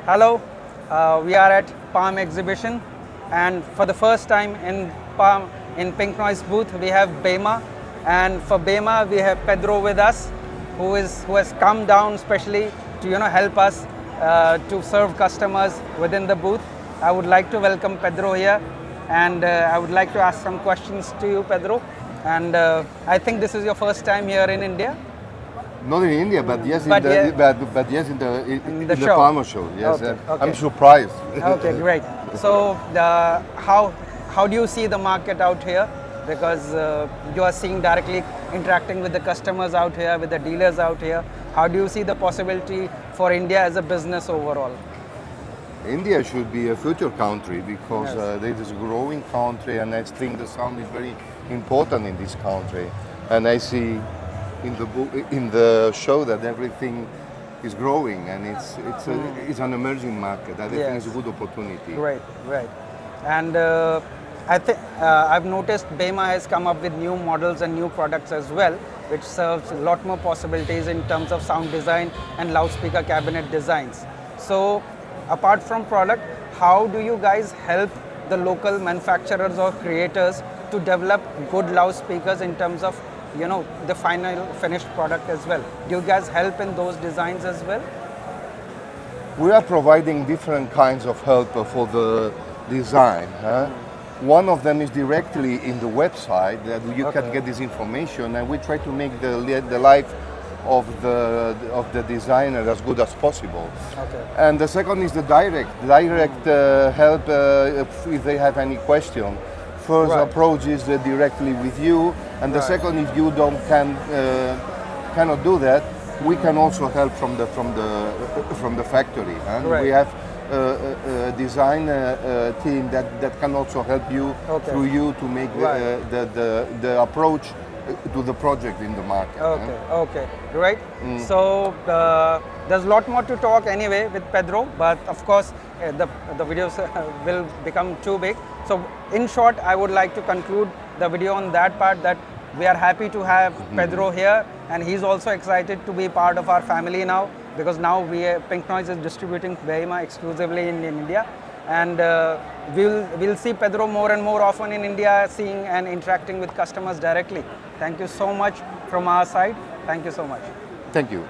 Hello, we are at Palm exhibition, and for the first time in Palm in Pink Noise booth we have Beyma, and for Beyma we have Pedro with us, who has come down specially to help us to serve customers within the booth. I would like to welcome Pedro here, and I would like to ask some questions to you, Pedro. And I think this is your first time here in India. Not in India, but yes, But yes, in the show. Palma show. Yes, Okay, okay. I'm surprised. Okay, great. So how do you see the market out here? Because you are seeing directly interacting with the customers out here, with the dealers out here. How do you see the possibility for India as a business overall? India should be a future country because Yes. it is a growing country, and I think the sound is very important in this country. And I see in the show that everything is growing, and it's an emerging market. I think it's a good opportunity. Right, right. And I think I've noticed Beyma has come up with new models and new products as well, which serves a lot more possibilities in terms of sound design and loudspeaker cabinet designs. So apart from product, how do you guys help the local manufacturers or creators to develop good loudspeakers in terms of the final finished product as well? Do you guys help in those designs as well? We are providing different kinds of help for the design. One of them is directly in the website that you can get this information, and we try to make the life of the designer as good as possible. Okay. And the second is the direct help if they have any question. First approach is directly with you, and the second, if you cannot do that, we can also help from the factory. And we have a design team that can also help you through you to make the approach to the project in the market. Okay, right. So there's a lot more to talk anyway with Pedro, but of course the videos will become too big. So in short, I would like to conclude the video on that part, that we are happy to have Pedro here, and he's also excited to be part of our family now, because now Pink Noise is distributing Beyma exclusively in India, and we'll see Pedro more and more often in India, seeing and interacting with customers directly. Thank you so much from our side. Thank you so much. Thank you.